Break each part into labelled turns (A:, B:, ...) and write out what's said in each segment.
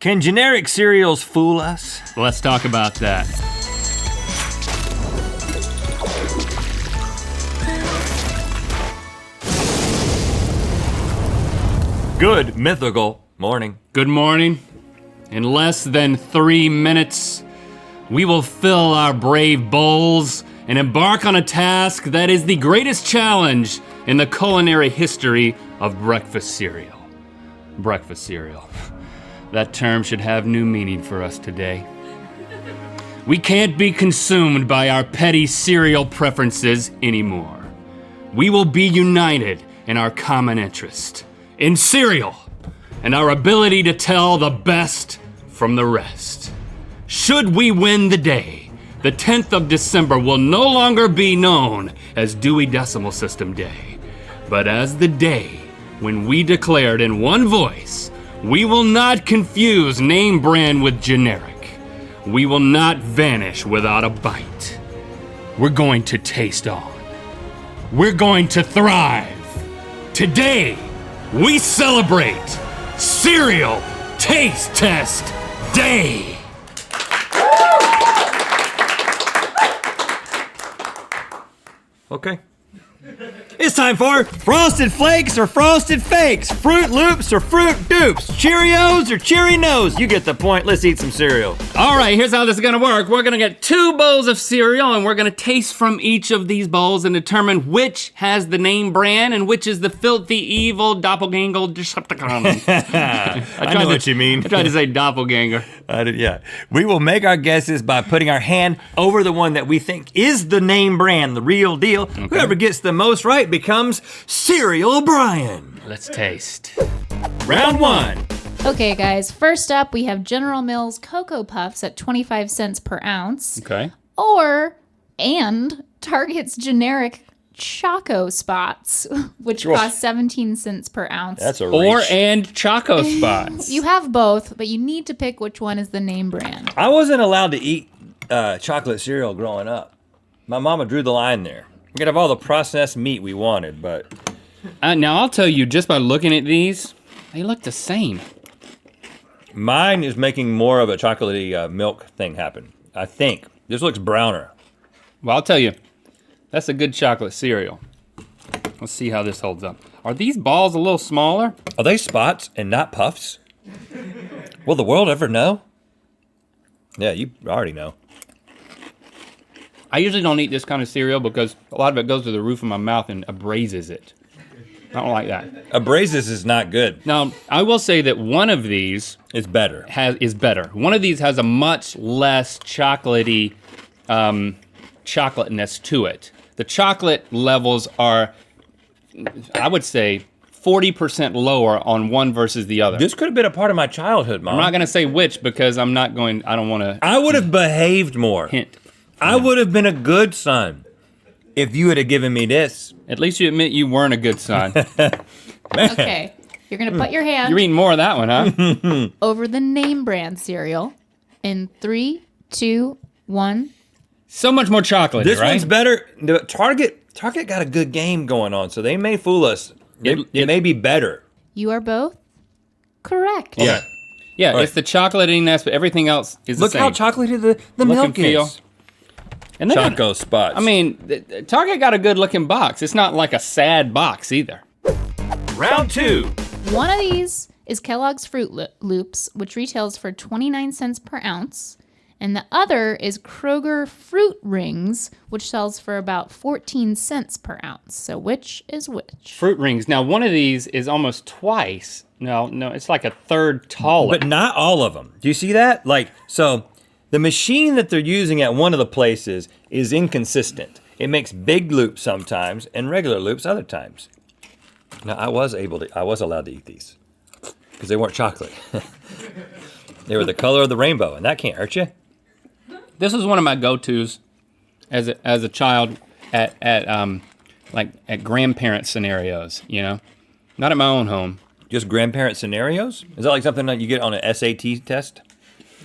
A: Can generic cereals fool us?
B: Let's talk about that.
A: Good mythical morning.
B: Good morning. In less than 3 minutes, we will fill our brave bowls and embark on a task that is the greatest challenge in the culinary history of breakfast cereal. Breakfast cereal. That term should have new meaning for us today. We can't be consumed by our petty cereal preferences anymore. We will be united in our common interest, in cereal, and our ability to tell the best from the rest. Should we win the day, the 10th of December will no longer be known as Dewey Decimal System Day, but as the day when we declared in one voice, we will not confuse name brand with generic. We will not vanish without a bite. We're going to taste on. We're going to thrive. Today, we celebrate Cereal Taste Test Day.
A: Okay. It's time for Frosted Flakes or Frosted Fakes, Fruit Loops or Fruit Dupes, Cheerios or Cheery Nose. You get the point. Let's eat some cereal.
B: All right, here's how this is gonna work. We're gonna get 2 bowls of cereal and we're gonna taste from each of these bowls and determine which has the name brand and which is the filthy, evil, doppelganger Decepticon.
A: I know what you mean.
B: I tried to say doppelganger.
A: Yeah. We will make our guesses by putting our hand over the one that we think is the name brand, the real deal. Okay. Whoever gets the most right becomes Cereal O'Brien.
B: Let's taste.
A: Round 1.
C: Okay, guys, first up we have General Mills Cocoa Puffs at 25 cents per ounce.
B: Okay.
C: And Target's generic Choco Spots, which cost 17 cents per ounce.
A: That's a reach.
B: And Choco Spots.
C: You have both, but you need to pick which one is the name brand.
A: I wasn't allowed to eat chocolate cereal growing up. My mama drew the line there. We could have all the processed meat we wanted, but...
B: Now I'll tell you, just by looking at these, they look the same.
A: Mine is making more of a chocolatey milk thing happen, I think. This looks browner.
B: Well, I'll tell you, that's a good chocolate cereal. Let's see how this holds up. Are these balls a little smaller?
A: Are they spots and not puffs? Will the world ever know? Yeah, you already know.
B: I usually don't eat this kind of cereal because a lot of it goes to the roof of my mouth and abrases it. I don't like that.
A: Abrases is not good.
B: Now, I will say that one of these
A: It's better.
B: is better. One of these has a much less chocolatey chocolateness to it. The chocolate levels are, I would say, 40% lower on one versus the other.
A: This could have been a part of my childhood, Mom.
B: I'm not gonna say which because I don't wanna
A: I would have behaved more.
B: hint.
A: I would have been a good son if you would have given me this.
B: At least you admit you weren't a good son.
C: Okay, you're gonna put your hand
B: You're eating more of that one, huh?
C: over the name brand cereal in 3, 2, 1.
B: So much more chocolate,
A: This
B: right?
A: one's better. Target got a good game going on, so they may fool us. It may be better.
C: You are both correct.
A: Yeah.
B: Yeah,
A: Right.
B: it's the chocolatiness, but everything else is the
A: Look
B: same.
A: how chocolatey the
B: Look
A: milk
B: and feel.
A: is.
B: And they got-
A: Choco Spots.
B: I mean, Target got a good looking box. It's not like a sad box either.
A: Round 2.
C: One of these is Kellogg's Fruit Loops, which retails for 29 cents per ounce. And the other is Kroger Fruit Rings, which sells for about 14 cents per ounce. So which is which?
B: Fruit rings. Now, one of these is almost twice. No, it's like a third taller.
A: But not all of them. Do you see that? So the machine that they're using at one of the places is inconsistent. It makes big loops sometimes and regular loops other times. Now, I was allowed to eat these because they weren't chocolate. They were the color of the rainbow, and that can't hurt you.
B: This is one of my go-tos as a child at grandparent scenarios, you know? Not at my own home.
A: Just grandparent scenarios? Is that like something that you get on an SAT test?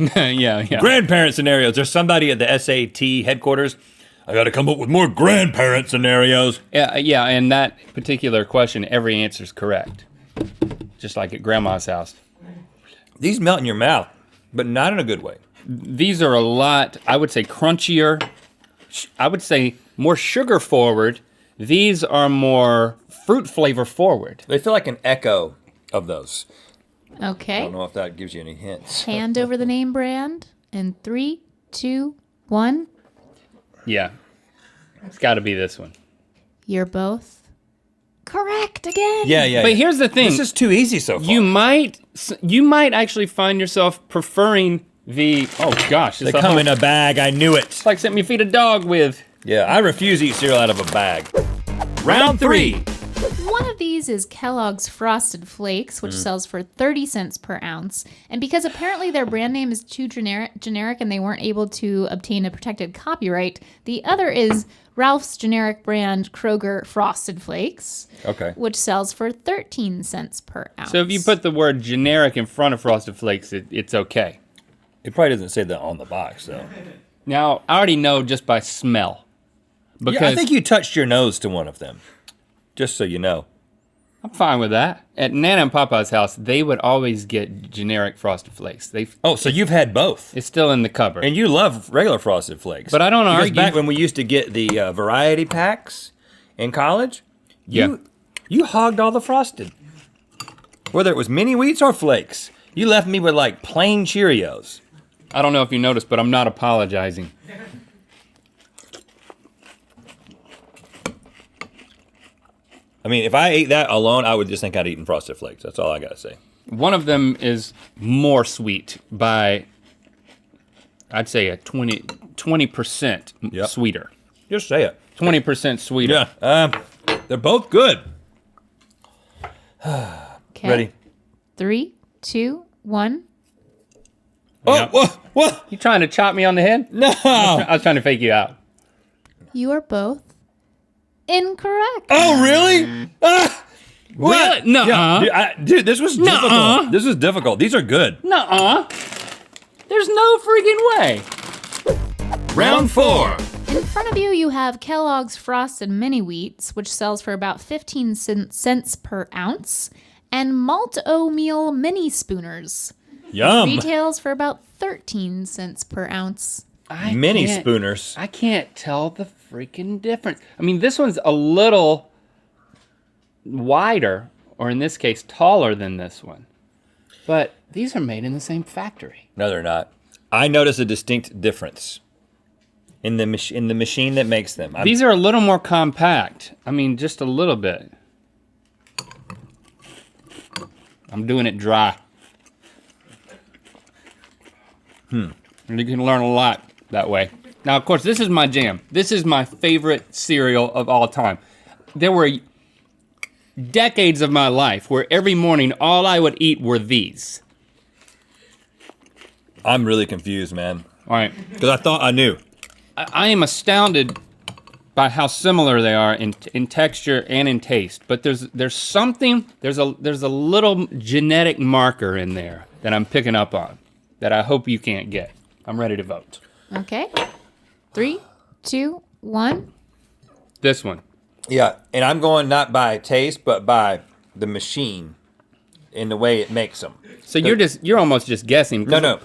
B: yeah.
A: Grandparent scenarios. There's somebody at the SAT headquarters. I got to come up with more grandparent scenarios.
B: Yeah, and that particular question, every answer is correct. Just like at grandma's house.
A: These melt in your mouth, but not in a good way.
B: These are a lot, I would say, crunchier. I would say more sugar forward. These are more fruit flavor forward.
A: They feel like an echo of those. I
C: Okay.
A: don't know if that gives you any hints.
C: Hand over the name brand in 3, 2, 1.
B: Yeah, it's gotta be this one.
C: You're both correct again.
A: Yeah.
B: But here's the thing.
A: This is too easy so far.
B: You might actually find yourself preferring the, oh gosh.
A: They come in a bag, I knew it.
B: It's like something you feed a dog with.
A: Yeah, I refuse to eat cereal out of a bag.
B: Round 3.
C: One of these is Kellogg's Frosted Flakes, which sells for 30 cents per ounce. And because apparently their brand name is too generic and they weren't able to obtain a protected copyright, the other is Ralph's generic brand Kroger Frosted Flakes,
A: Okay.
C: which sells for 13 cents per ounce.
B: So if you put the word generic in front of Frosted Flakes, it's okay.
A: It probably doesn't say that on the box, though.
B: Now, I already know just by smell. Because
A: Yeah, I think you touched your nose to one of them. Just so you know.
B: I'm fine with that. At Nana and Papa's house, they would always get generic Frosted Flakes.
A: Oh, so you've had both.
B: It's still in the cupboard.
A: And you love regular Frosted Flakes.
B: But I don't
A: Because
B: argue.
A: back when we used to get the variety packs in college, you hogged all the Frosted. Whether it was MiniWheats or Flakes. You left me with like plain Cheerios.
B: I don't know if you noticed, but I'm not apologizing.
A: I mean, if I ate that alone, I would just think I'd eaten Frosted Flakes. That's all I gotta say.
B: One of them is more sweet by, I'd say a 20%
A: Yep.
B: sweeter.
A: Just say it.
B: 20% sweeter.
A: Yeah, they're both good.
C: Okay.
A: Ready?
C: 3, 2, 1.
A: Oh,
B: Yep.
A: what?
B: You trying to chop me on the head?
A: No.
B: I was trying to fake you out.
C: You are both incorrect.
A: Oh, really? Ah, what?
B: Really? Nuh-uh.
A: Dude, this was
B: Nuh-uh.
A: difficult. This was difficult. These are good.
B: Nuh-uh. There's no freaking way.
A: Round 4.
C: In front of you, you have Kellogg's Frosted MiniWheats, which sells for about 15 cents per ounce, and MaltOMeal Mini Spooners.
A: Yum.
C: Retails for about 13 cents per ounce.
A: Mini spooners.
B: I can't tell the freaking difference. I mean, this one's a little wider, or in this case, taller than this one. But these are made in the same factory.
A: No, they're not. I notice a distinct difference in the machine that makes them.
B: These are a little more compact. I mean, just a little bit. I'm doing it dry. And you can learn a lot that way. Now, of course, this is my jam. This is my favorite cereal of all time. There were decades of my life where every morning all I would eat were these.
A: I'm really confused, man.
B: All right.
A: Because I thought I knew.
B: I am astounded by how similar they are in texture and in taste. But there's something, there's a little genetic marker in there that I'm picking up on that I hope you can't get. I'm ready to vote.
C: Okay. 3, 2, 1.
B: This one.
A: Yeah, and I'm going not by taste, but by the machine in the way it makes them.
B: So you're almost just guessing.
A: No.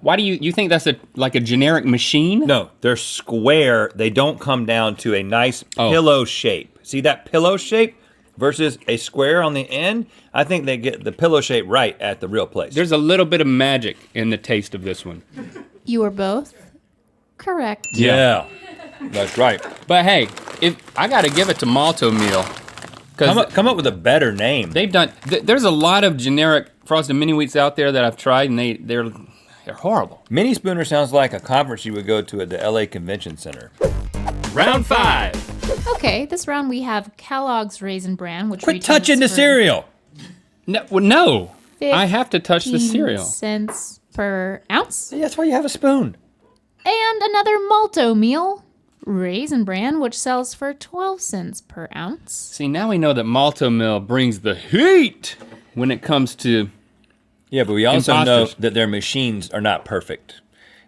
B: Why do you think that's like a generic machine?
A: No, they're square. They don't come down to a nice pillow shape. See that pillow shape versus a square on the end? I think they get the pillow shape right at the real place.
B: There's a little bit of magic in the taste of this one.
C: You are both correct.
A: Yeah, that's right.
B: But hey, if I got to give it to MaltOMeal.
A: Come up with a better name.
B: They've done. There's a lot of generic Frosted MiniWheats out there that I've tried, and they're horrible.
A: Mini Spooner sounds like a conference you would go to at the LA Convention Center.
B: Round 5.
C: Okay, this round we have Kellogg's Raisin Bran, which
A: Quit
C: retails
A: touching the
C: for
A: cereal.
B: No. I have to touch the
C: 15
B: cereal.
C: cents per ounce.
A: That's why you have a spoon.
C: And another MaltOMeal Raisin Bran, which sells for 12 cents per ounce.
B: See, now we know that MaltOMeal brings the heat when it comes to.
A: Yeah, but we also know
B: Imposters.
A: that their machines are not perfect.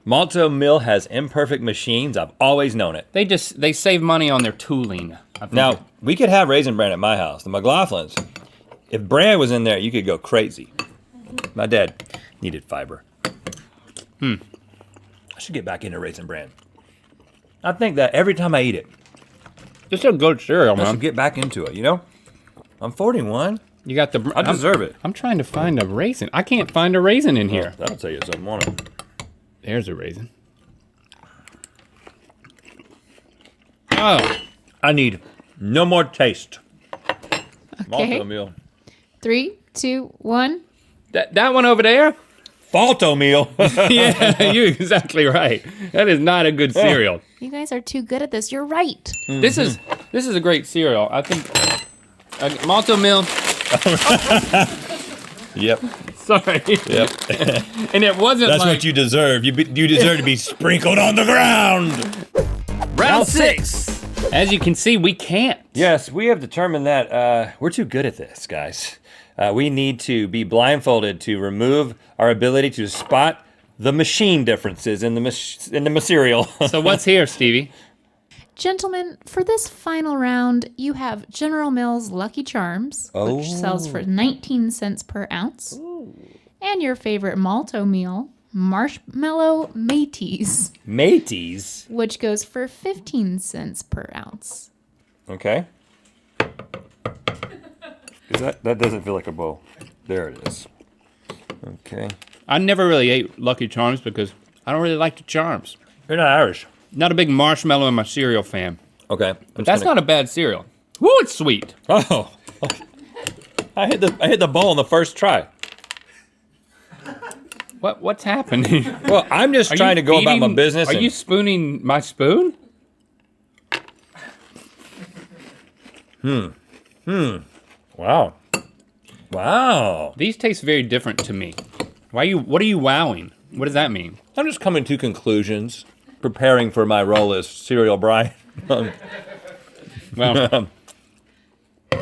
A: MaltOMeal has imperfect machines. I've always known it.
B: They save money on their tooling. I think.
A: Now, we could have Raisin Bran at my house, the McLaughlins. If Brad was in there, you could go crazy. My dad. Needed fiber. I should get back into Raisin Bran. I think that every time I eat it,
B: It's a good cereal,
A: I
B: man.
A: should get back into it, you know? I'm 41.
B: You got the.
A: I deserve it.
B: I'm trying to find a raisin. I can't find a raisin in here.
A: That'll tell you something, won't it?
B: There's a raisin. Oh,
A: I need no more taste.
C: Okay.
A: MaltOMeal.
C: 3, 2, 1.
B: that one over there?
A: MaltOMeal.
B: Yeah, you're exactly right. That is not a good cereal.
C: You guys are too good at this. You're right.
B: This is a great cereal. I think MaltOMeal.
A: Yep.
B: Sorry.
A: Yep.
B: And it wasn't
A: That's
B: like
A: what you deserve. You deserve to be sprinkled on the ground.
B: round 6. As you can see, we can't.
A: Yes, we have determined that we're too good at this, guys. We need to be blindfolded to remove our ability to spot the machine differences in the cereal.
B: So what's here, Stevie?
C: Gentlemen, for this final round, you have General Mills Lucky Charms, which sells for 19 cents per ounce. And your favorite MaltOMeal, Marshmallow Mateys,
A: Mateys.
C: which goes for 15 cents per ounce.
A: Okay. That doesn't feel like a bowl. There it is. Okay.
B: I never really ate Lucky Charms because I don't really like the charms.
A: You're not Irish.
B: Not a big marshmallow in my cereal fan.
A: Okay.
B: But that's not a bad cereal. Woo, it's sweet.
A: Oh. I hit the bowl on the first try.
B: What's happening?
A: Well, I'm just trying to go about my business.
B: Are you spooning my spoon?
A: Wow. Wow.
B: These taste very different to me. What are you wowing? What does that mean?
A: I'm just coming to conclusions, preparing for my role as Cereal Brian.
B: Well,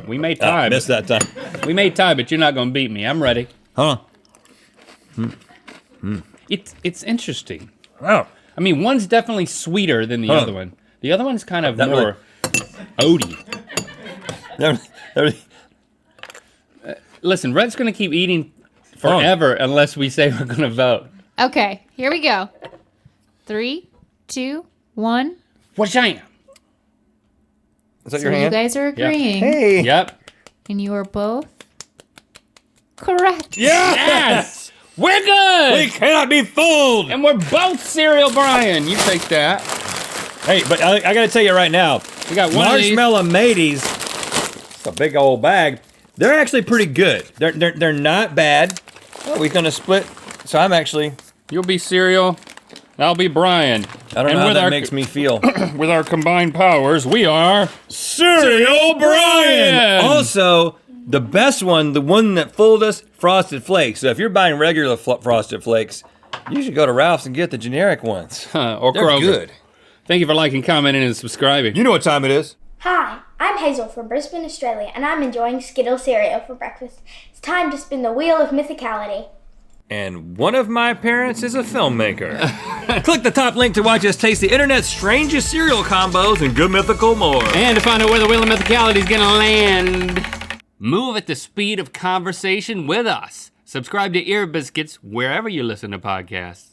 B: we may tie.
A: Missed that time.
B: We may tie, but you're not gonna beat me. I'm ready.
A: Huh?
B: It's interesting.
A: Wow.
B: I mean, one's definitely sweeter than the other one. The other one's kind of
A: That
B: more oaty. Listen, Red's gonna keep eating forever unless we say we're gonna vote.
C: Okay, here we go. 3, 2, 1.
B: Whasham.
A: Is that
C: So
A: your
C: you
A: hand?
C: guys are agreeing,
A: Hey.
B: Yep.
C: and you are both correct.
B: Yes! We're good!
A: We cannot be fooled.
B: And we're both cereal Brian. You take that.
A: Hey, but I gotta tell you right now,
B: We got one of these.
A: Marshmallow Mateys, it's a big old bag. They're actually pretty good. They're not bad. Oh, we're gonna split. So I'm actually.
B: You'll be cereal. I'll be Brian.
A: I don't know how that makes me feel.
B: With our combined powers, we are
A: Cereal Brian. Also, the best one, the one that fooled us, Frosted Flakes. So if you're buying regular Frosted Flakes, you should go to Ralph's and get the generic ones.
B: or
A: They're
B: Kroger.
A: good.
B: Thank you for liking, commenting, and subscribing.
A: You know what time it is.
D: Hi, I'm Hazel from Brisbane, Australia, and I'm enjoying Skittles cereal for breakfast. It's time to spin the wheel of mythicality.
A: And one of my parents is a filmmaker. Click the top link to watch us taste the internet's strangest cereal combos and good mythical more.
B: And to find out where the wheel of mythicality is gonna land, move at the speed of conversation with us. Subscribe to Ear Biscuits wherever you listen to podcasts.